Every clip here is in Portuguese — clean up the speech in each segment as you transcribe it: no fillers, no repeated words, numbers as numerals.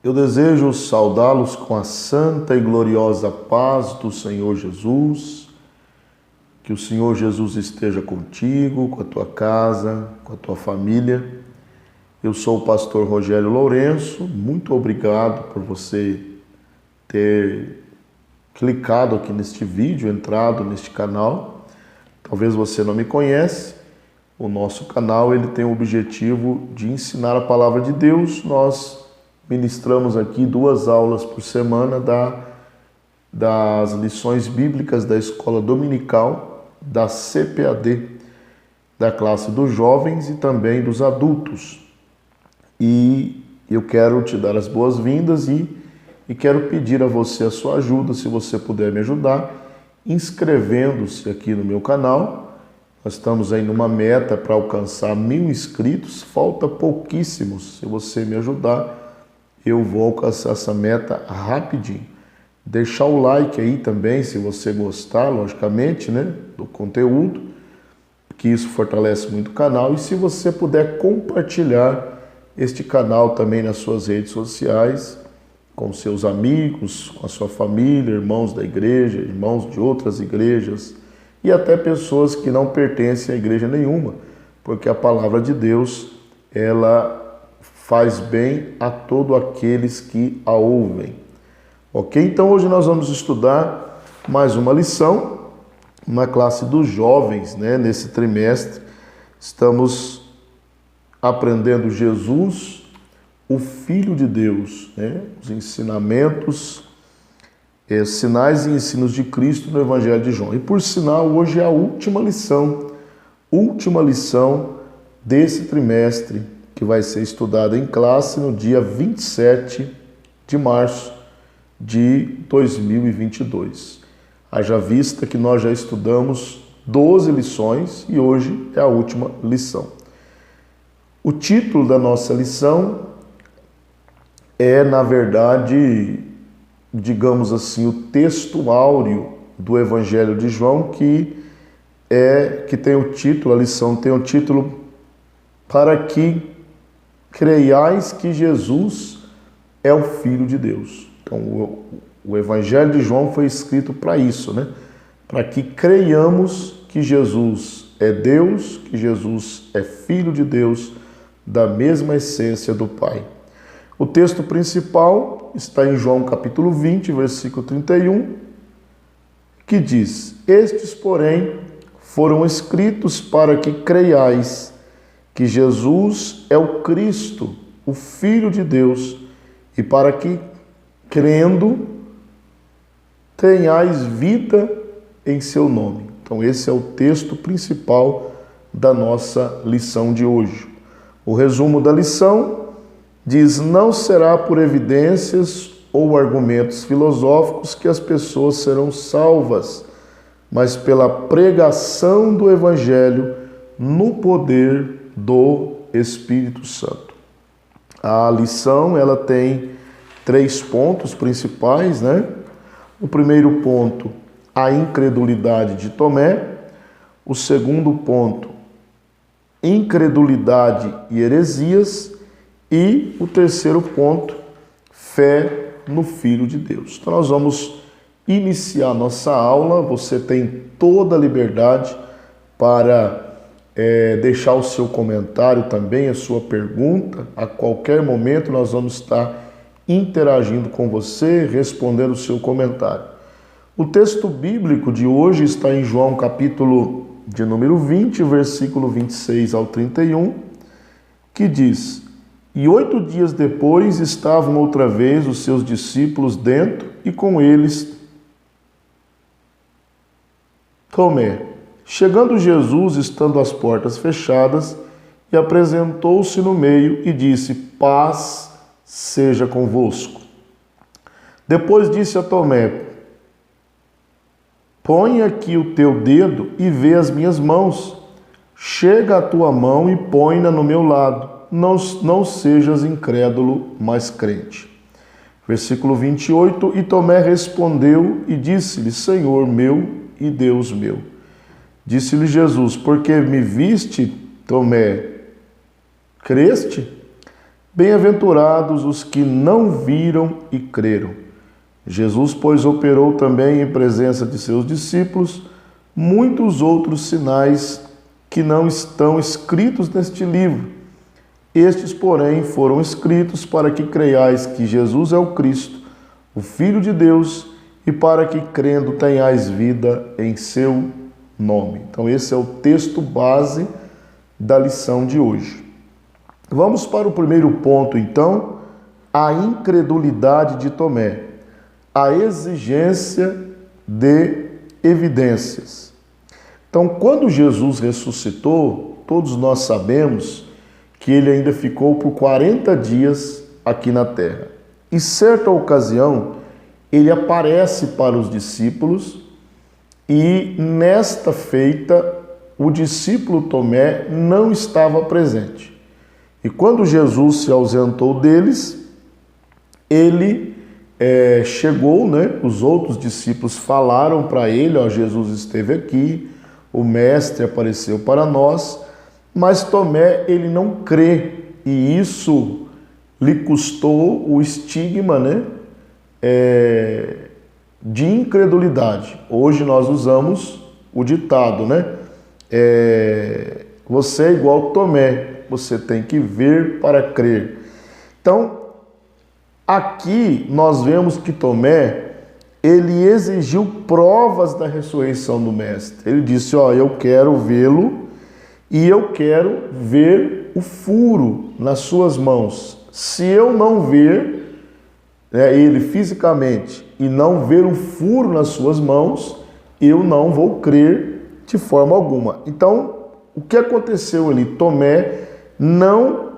Eu desejo saudá-los com a santa e gloriosa paz do Senhor Jesus. Que o Senhor Jesus esteja contigo, com a tua casa, com a tua família. Eu sou o pastor Rogério Lourenço. Muito obrigado por você ter clicado aqui neste vídeo, entrado neste canal. Talvez você não me conhece. O nosso canal ele tem o objetivo de ensinar a palavra de Deus. Nós ministramos aqui 2 aulas por semana das lições bíblicas da escola dominical, da CPAD, da classe dos jovens e também dos adultos. E eu quero te dar as boas-vindas e quero pedir a você a sua ajuda, se você puder me ajudar, inscrevendo-se aqui no meu canal. Nós estamos aí numa meta para alcançar 1000 inscritos, falta pouquíssimos. Se você me ajudar, eu vou alcançar essa meta rapidinho. Deixar o like aí também, se você gostar, logicamente, né, do conteúdo, que isso fortalece muito o canal. E se você puder compartilhar este canal também nas suas redes sociais, com seus amigos, com a sua família, irmãos da igreja, irmãos de outras igrejas e até pessoas que não pertencem a igreja nenhuma, porque a palavra de Deus, ela faz bem a todos aqueles que a ouvem. Ok? Então hoje nós vamos estudar mais uma lição na classe dos jovens, né? Nesse trimestre estamos aprendendo Jesus, o Filho de Deus, né? Os ensinamentos, sinais e ensinos de Cristo no Evangelho de João. E por sinal, hoje é a última lição desse trimestre, que vai ser estudada em classe no dia 27 de março de 2022. Haja vista que nós já estudamos 12 lições e hoje é a última lição. O título da nossa lição é, na verdade, digamos assim, o texto áureo do Evangelho de João, que tem o título, a lição tem o título "Para que creiais que Jesus é o Filho de Deus". Então, o Evangelho de João foi escrito para isso, né? Para que creiamos que Jesus é Deus, que Jesus é Filho de Deus, da mesma essência do Pai. O texto principal está em João capítulo 20, versículo 31, que diz: "Estes, porém, foram escritos para que creiais que Jesus é o Cristo, o Filho de Deus, e para que, crendo, tenhais vida em seu nome". Então esse é o texto principal da nossa lição de hoje. O resumo da lição diz: "Não será por evidências ou argumentos filosóficos que as pessoas serão salvas, mas pela pregação do Evangelho no poder do Espírito Santo". A lição, ela tem 3 pontos principais, né? O primeiro ponto, a incredulidade de Tomé. O segundo ponto, incredulidade e heresias. E o terceiro ponto, fé no Filho de Deus. Então nós vamos iniciar nossa aula. Você tem toda a liberdade para deixar o seu comentário também, a sua pergunta. A qualquer momento nós vamos estar interagindo com você, respondendo o seu comentário. O texto bíblico de hoje está em João capítulo de número 20, versículo 26 ao 31, que diz: "E 8 dias depois estavam outra vez os seus discípulos dentro e com eles Tomé. Chegando Jesus, estando as portas fechadas, e apresentou-se no meio e disse: Paz seja convosco. Depois disse a Tomé: Põe aqui o teu dedo e vê as minhas mãos. Chega a tua mão e põe-na no meu lado. Não sejas incrédulo, mas crente. Versículo 28. E Tomé respondeu e disse-lhe: Senhor meu e Deus meu. Disse-lhe Jesus: Porque me viste, Tomé, creste? Bem-aventurados os que não viram e creram. Jesus, pois, operou também em presença de seus discípulos muitos outros sinais que não estão escritos neste livro. Estes, porém, foram escritos para que creiais que Jesus é o Cristo, o Filho de Deus, e para que, crendo, tenhais vida em seu nome. Então, esse é o texto base da lição de hoje. Vamos para o primeiro ponto, então, a incredulidade de Tomé, a exigência de evidências. Então, quando Jesus ressuscitou, todos nós sabemos que ele ainda ficou por 40 dias aqui na terra. E certa ocasião, ele aparece para os discípulos e nesta feita o discípulo Tomé não estava presente. E quando Jesus se ausentou deles, ele chegou, os outros discípulos falaram para ele, Jesus esteve aqui, o mestre apareceu para nós, mas Tomé, ele não crê, e isso lhe custou o estigma, de incredulidade. Hoje nós usamos o ditado, você é igual Tomé, você tem que ver para crer. Então, aqui nós vemos que Tomé, ele exigiu provas da ressurreição do mestre. Ele disse, eu quero vê-lo e eu quero ver o furo nas suas mãos. Se eu não ver ele fisicamente e não ver o furo nas suas mãos, eu não vou crer de forma alguma. Então, o que aconteceu ali? Tomé não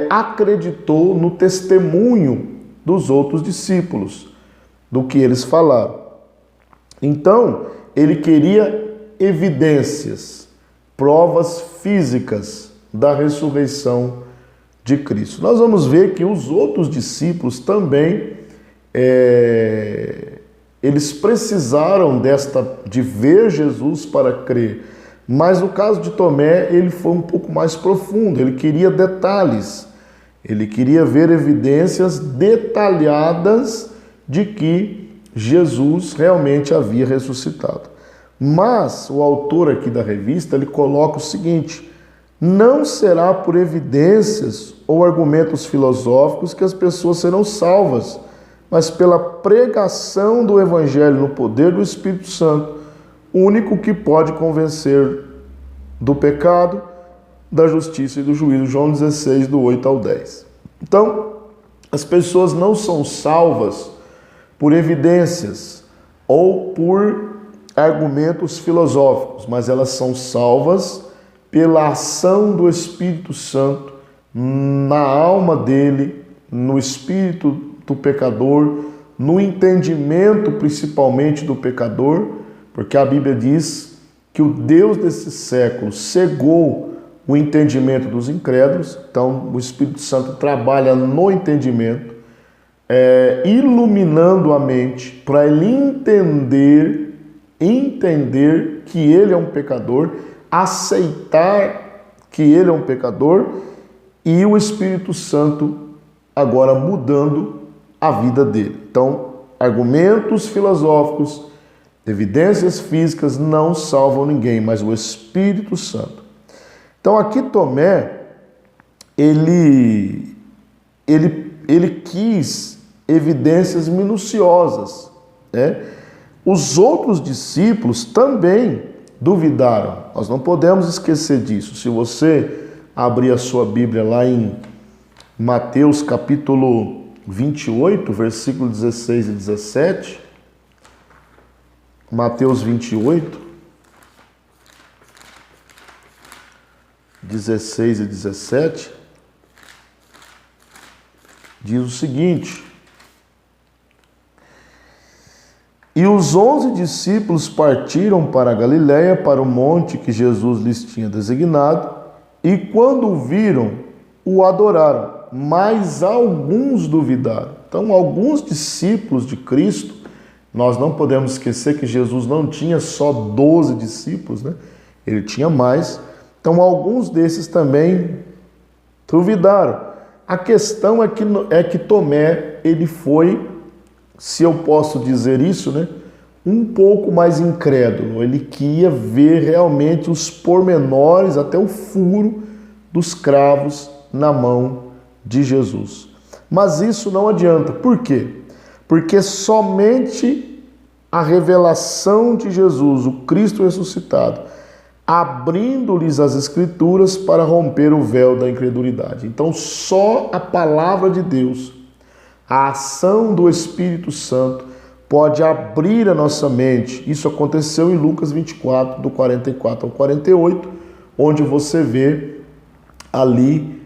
acreditou no testemunho dos outros discípulos, do que eles falaram. Então, ele queria evidências, provas físicas da ressurreição de Cristo. Nós vamos ver que os outros discípulos também, eles precisaram de ver Jesus para crer. Mas no caso de Tomé, ele foi um pouco mais profundo, ele queria detalhes, ele queria ver evidências detalhadas de que Jesus realmente havia ressuscitado. Mas o autor aqui da revista, ele coloca o seguinte: não será por evidências ou argumentos filosóficos que as pessoas serão salvas, mas pela pregação do Evangelho no poder do Espírito Santo, único que pode convencer do pecado, da justiça e do juízo. João 16, do 8 ao 10. Então, as pessoas não são salvas por evidências ou por argumentos filosóficos, mas elas são salvas pela ação do Espírito Santo na alma dele, no espírito do pecador, no entendimento principalmente do pecador, porque a Bíblia diz que o Deus desse século cegou o entendimento dos incrédulos. Então o Espírito Santo trabalha no entendimento, iluminando a mente para ele entender que ele é um pecador, aceitar que ele é um pecador, e o Espírito Santo agora mudando a vida dele. Então, argumentos filosóficos, evidências físicas não salvam ninguém, mas o Espírito Santo. Então aqui Tomé, ele quis evidências minuciosas, Os outros discípulos também duvidaram. Nós não podemos esquecer disso. Se você abrir a sua Bíblia lá em Mateus capítulo 28, versículo 16 e 17, Mateus 28, 16 e 17, diz o seguinte: e os 11 discípulos partiram para a Galiléia, para o monte que Jesus lhes tinha designado, e quando o viram, o adoraram, mas alguns duvidaram. Então, alguns discípulos de Cristo, nós não podemos esquecer que Jesus não tinha só 12 discípulos, Ele tinha mais. Então, alguns desses também duvidaram. A questão é que Tomé, ele foi, se eu posso dizer isso, né, um pouco mais incrédulo. Ele queria ver realmente os pormenores, até o furo dos cravos na mão de Jesus. Mas isso não adianta. Por quê? Porque somente a revelação de Jesus, o Cristo ressuscitado, abrindo-lhes as Escrituras para romper o véu da incredulidade. Então, só a palavra de Deus, a ação do Espírito Santo, pode abrir a nossa mente. Isso aconteceu em Lucas 24, do 44 ao 48, onde você vê ali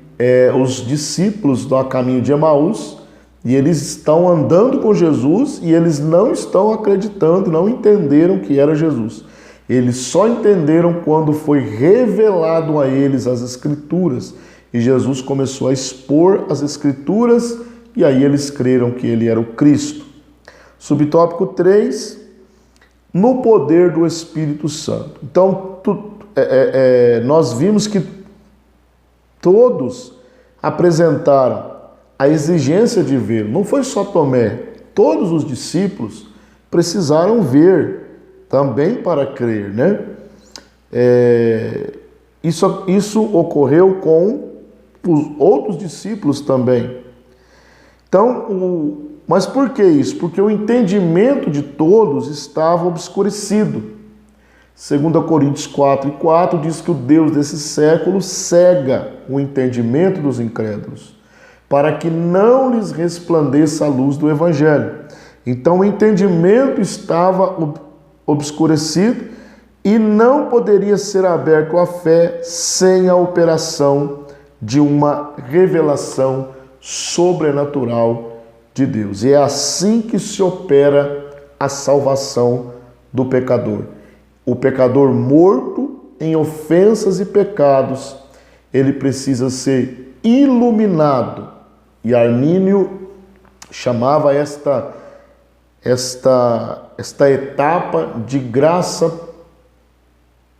os discípulos do caminho de Emaús, e eles estão andando com Jesus e eles não estão acreditando, não entenderam que era Jesus. Eles só entenderam quando foi revelado a eles as Escrituras. E Jesus começou a expor as Escrituras e aí eles creram que ele era o Cristo. Subtópico 3, no poder do Espírito Santo. Então, nós vimos que todos apresentaram a exigência de ver. Não foi só Tomé, todos os discípulos precisaram ver também para crer, né? Isso ocorreu com os outros discípulos também. Então, mas por que isso? Porque o entendimento de todos estava obscurecido. 2 Coríntios 4:4 diz que o Deus desse século cega o entendimento dos incrédulos, para que não lhes resplandeça a luz do Evangelho. Então o entendimento estava obscurecido e não poderia ser aberto à fé sem a operação de uma revelação sobrenatural de Deus. E é assim que se opera a salvação do pecador. O pecador morto em ofensas e pecados, ele precisa ser iluminado. E Armínio chamava esta etapa de graça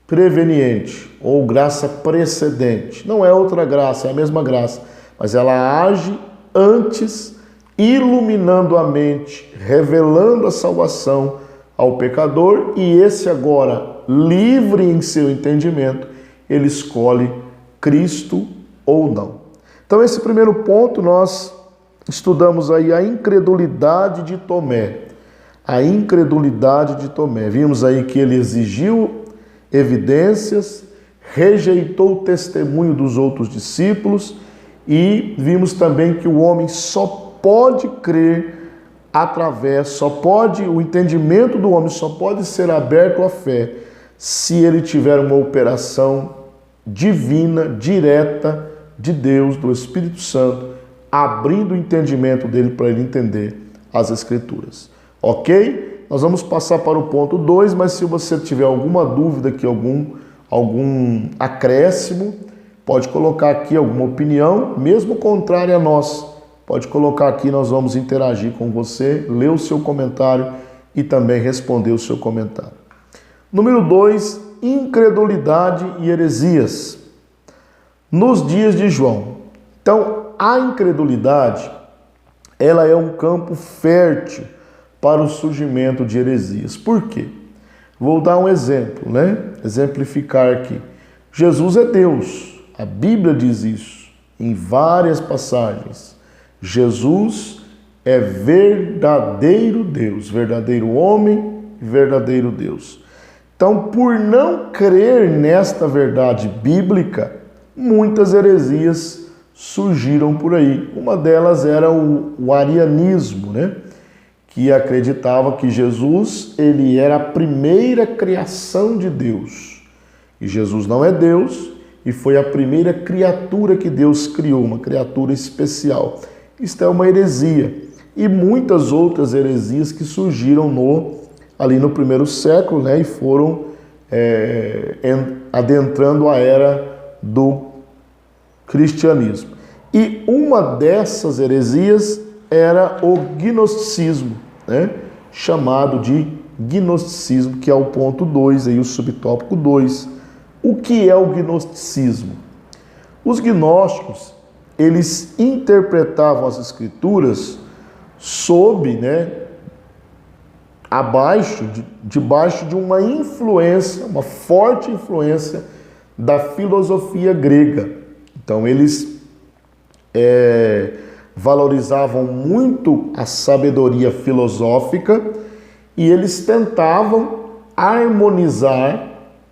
preveniente ou graça precedente. Não é outra graça, é a mesma graça, mas ela age antes, iluminando a mente, revelando a salvação ao pecador, e esse agora, livre em seu entendimento, ele escolhe Cristo ou não. Então, esse primeiro ponto, nós estudamos aí a incredulidade de Tomé. A incredulidade de Tomé. Vimos aí que ele exigiu evidências, rejeitou o testemunho dos outros discípulos, e vimos também que o homem só pode crer o entendimento do homem só pode ser aberto à fé se ele tiver uma operação divina, direta de Deus, do Espírito Santo, abrindo o entendimento dele para ele entender as Escrituras. Ok? Nós vamos passar para o ponto 2, mas se você tiver alguma dúvida aqui, algum acréscimo, pode colocar aqui alguma opinião, mesmo contrária a nós. Pode colocar aqui, nós vamos interagir com você, ler o seu comentário e também responder o seu comentário. Número 2, incredulidade e heresias. Nos dias de João. Então, a incredulidade, ela é um campo fértil para o surgimento de heresias. Por quê? Vou dar um exemplo, né? Exemplificar aqui. Jesus é Deus. A Bíblia diz isso em várias passagens. Jesus é verdadeiro Deus, verdadeiro homem e verdadeiro Deus. Então, por não crer nesta verdade bíblica, muitas heresias surgiram por aí. Uma delas era o arianismo, né? Que acreditava que Jesus, ele era a primeira criação de Deus. E Jesus não é Deus e foi a primeira criatura que Deus criou, uma criatura especial. Isto é uma heresia. E muitas outras heresias que surgiram ali no primeiro século, né? E foram adentrando a era do cristianismo. E uma dessas heresias era o gnosticismo, né? Chamado de gnosticismo, que é o ponto 2, aí o subtópico 2. O que é o gnosticismo? Os gnósticos, eles interpretavam as Escrituras sob, debaixo de uma influência, uma forte influência da filosofia grega. Então eles valorizavam muito a sabedoria filosófica e eles tentavam harmonizar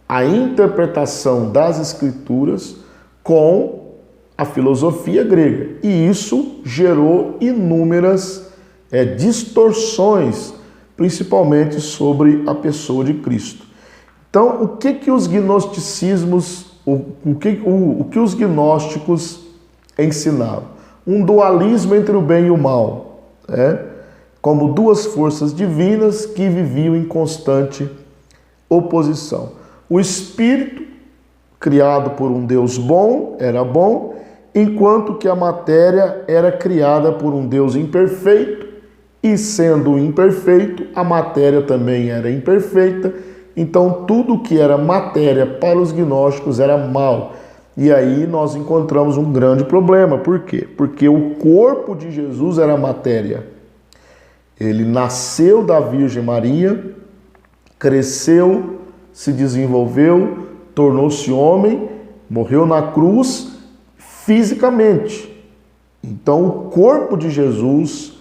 a interpretação das Escrituras com a filosofia grega. E isso gerou inúmeras distorções, principalmente sobre a pessoa de Cristo. Então, o que os gnosticismos, o que os gnósticos ensinavam? Um dualismo entre o bem e o mal, como duas forças divinas que viviam em constante oposição. O espírito, criado por um Deus bom, era bom, enquanto que a matéria era criada por um Deus imperfeito, e sendo imperfeito, a matéria também era imperfeita. Então tudo que era matéria para os gnósticos era mal. E aí nós encontramos um grande problema. Por quê? Porque o corpo de Jesus era matéria. Ele nasceu da Virgem Maria, cresceu, se desenvolveu, tornou-se homem, morreu na cruz fisicamente. Então o corpo de Jesus,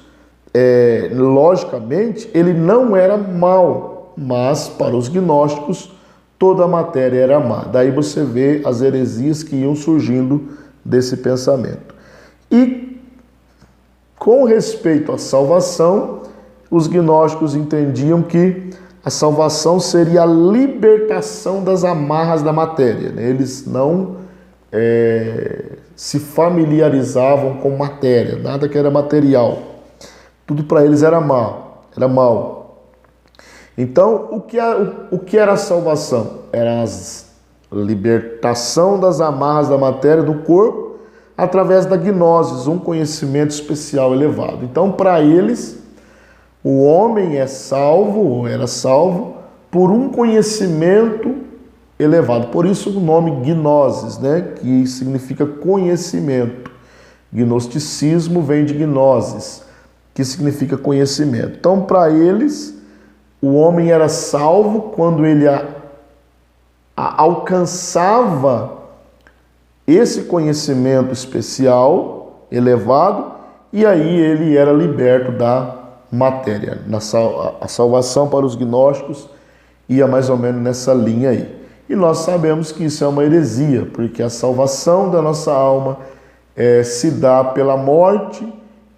logicamente, ele não era mau, mas para os gnósticos toda a matéria era má. Daí você vê as heresias que iam surgindo desse pensamento. E com respeito à salvação, os gnósticos entendiam que a salvação seria a libertação das amarras da matéria. Eles não se familiarizavam com matéria, nada que era material. Tudo para eles era mal. Então, o que era a salvação? Era a libertação das amarras da matéria do corpo através da gnosis, um conhecimento especial elevado. Então, para eles, o homem é salvo, ou era salvo, por um conhecimento elevado. Por isso o nome gnosis, que significa conhecimento. Gnosticismo vem de gnosis, que significa conhecimento. Então, para eles, o homem era salvo quando ele alcançava esse conhecimento especial, elevado, e aí ele era liberto da matéria. A salvação para os gnósticos ia mais ou menos nessa linha aí. E nós sabemos que isso é uma heresia, porque a salvação da nossa alma se dá pela morte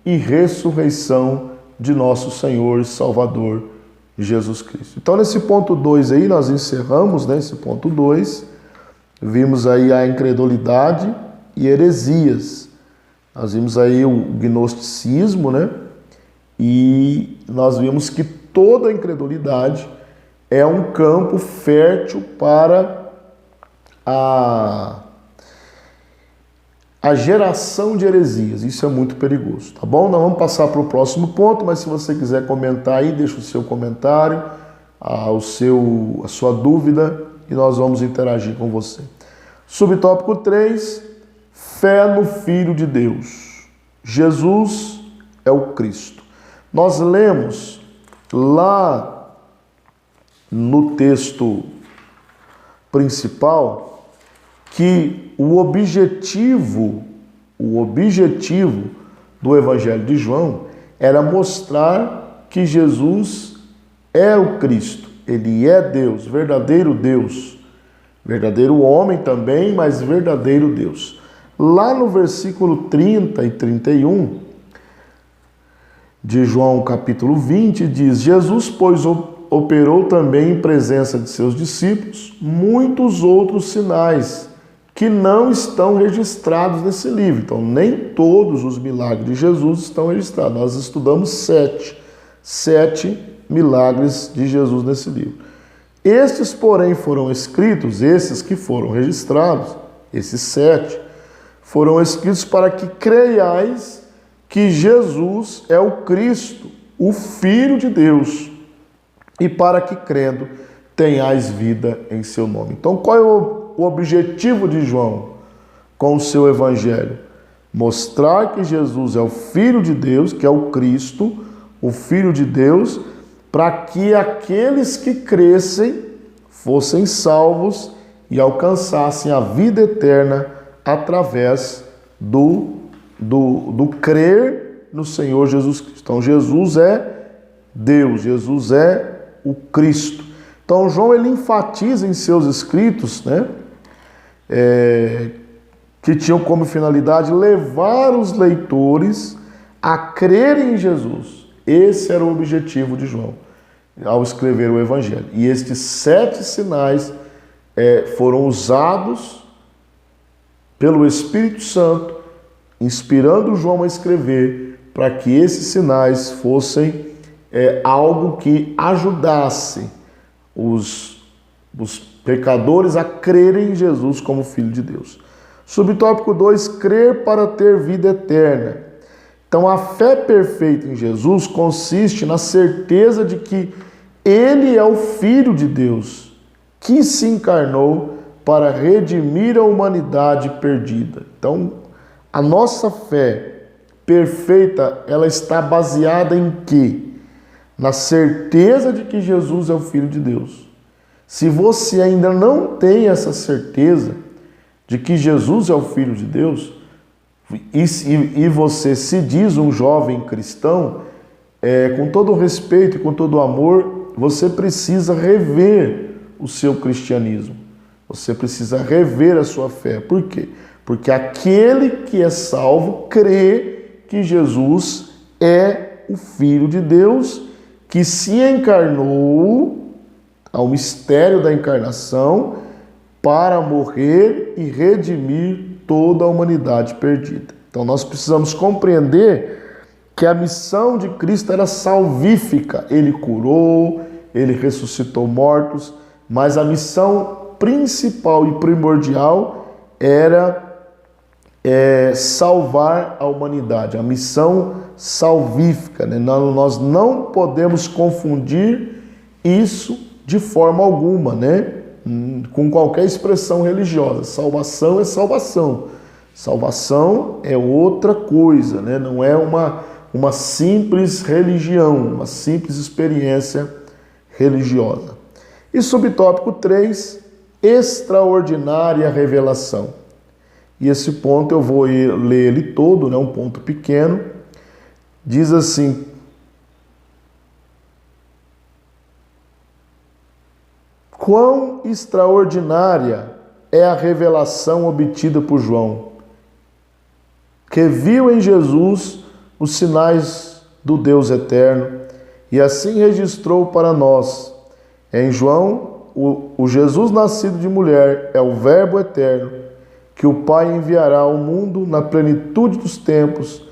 e ressurreição de nosso Senhor e Salvador Jesus Cristo. Então, nesse ponto 2 aí, nós encerramos, esse ponto 2, vimos aí a incredulidade e heresias. Nós vimos aí o gnosticismo, e nós vimos que toda incredulidade é um campo fértil para a geração de heresias. Isso é muito perigoso, tá bom? Nós vamos passar para o próximo ponto, mas se você quiser comentar aí, deixa o seu comentário, a sua dúvida, e nós vamos interagir com você. Subtópico 3, fé no Filho de Deus. Jesus é o Cristo. Nós lemos lá no texto principal que o objetivo do Evangelho de João era mostrar que Jesus é o Cristo. Ele é Deus, verdadeiro homem também, mas verdadeiro Deus. Lá no versículo 30 e 31 de João capítulo 20 diz: Jesus, pois, operou também em presença de seus discípulos muitos outros sinais que não estão registrados nesse livro. Então, nem todos os milagres de Jesus estão registrados. Nós estudamos sete milagres de Jesus nesse livro. Estes, porém, foram escritos, esses que foram registrados, esses 7, foram escritos para que creiais que Jesus é o Cristo, o Filho de Deus, e para que, crendo, tenhais vida em seu nome. Então, qual é o objetivo de João com o seu evangelho? mostrar que Jesus é o Filho de Deus, que é o Cristo, o Filho de Deus, para que aqueles que crescem fossem salvos e alcançassem a vida eterna através do crer no Senhor Jesus Cristo. Então, Jesus é Deus, Jesus é o Cristo. Então, João ele enfatiza em seus escritos, né, que tinham como finalidade levar os leitores a crerem em Jesus. Esse era o objetivo de João ao escrever o Evangelho. E estes 7 sinais foram usados pelo Espírito Santo, inspirando João a escrever, para que esses sinais fossem algo que ajudasse os pecadores a crerem em Jesus como Filho de Deus. Subtópico 2, crer para ter vida eterna. Então, a fé perfeita em Jesus consiste na certeza de que Ele é o Filho de Deus, que se encarnou para redimir a humanidade perdida. Então, a nossa fé perfeita, ela está baseada em quê? Na certeza de que Jesus é o Filho de Deus. Se você ainda não tem essa certeza de que Jesus é o Filho de Deus, e você se diz um jovem cristão, com todo o respeito e com todo o amor, você precisa rever o seu cristianismo. Você precisa rever a sua fé. Por quê? Porque aquele que é salvo crê que Jesus é o Filho de Deus, que se encarnou, ao mistério da encarnação, para morrer e redimir toda a humanidade perdida. Então nós precisamos compreender que a missão de Cristo era salvífica. Ele curou, ele ressuscitou mortos, mas a missão principal e primordial era salvar a humanidade, a missão salvífica, né? Nós não podemos confundir isso de forma alguma, né? Com qualquer expressão religiosa. Salvação é salvação. Salvação é outra coisa, né? Não é uma simples religião, uma simples experiência religiosa. E subtópico 3, extraordinária revelação. E esse ponto eu vou ler ele todo, né? Um ponto pequeno. Diz assim: quão extraordinária é a revelação obtida por João, que viu em Jesus os sinais do Deus eterno e assim registrou para nós. Em João, o Jesus nascido de mulher é o Verbo eterno, que o Pai enviará ao mundo na plenitude dos tempos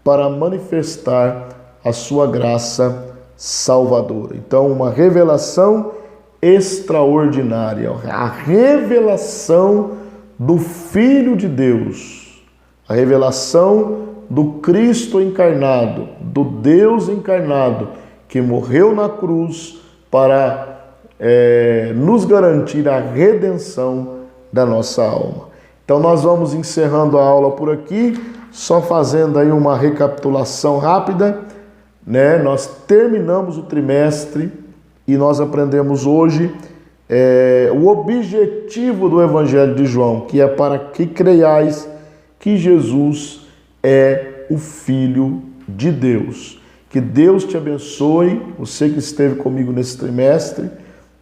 para manifestar a sua graça salvadora. Então, uma revelação extraordinária, a revelação do Filho de Deus, a revelação do Cristo encarnado, do Deus encarnado, que morreu na cruz para nos garantir a redenção da nossa alma. Então nós vamos encerrando a aula por aqui, só fazendo aí uma recapitulação rápida, né? Nós terminamos o trimestre e nós aprendemos hoje o objetivo do Evangelho de João, que é para que creiais que Jesus é o Filho de Deus. Que Deus te abençoe, você que esteve comigo nesse trimestre,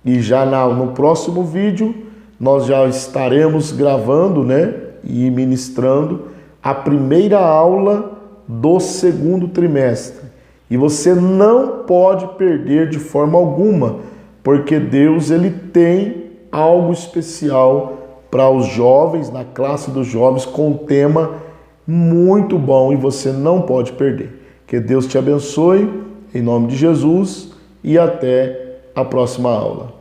e já no próximo vídeo nós já estaremos gravando, né, e ministrando a primeira aula do segundo trimestre. E você não pode perder de forma alguma, porque Deus ele tem algo especial para os jovens, na classe dos jovens, com um tema muito bom e você não pode perder. Que Deus te abençoe, em nome de Jesus, e até a próxima aula.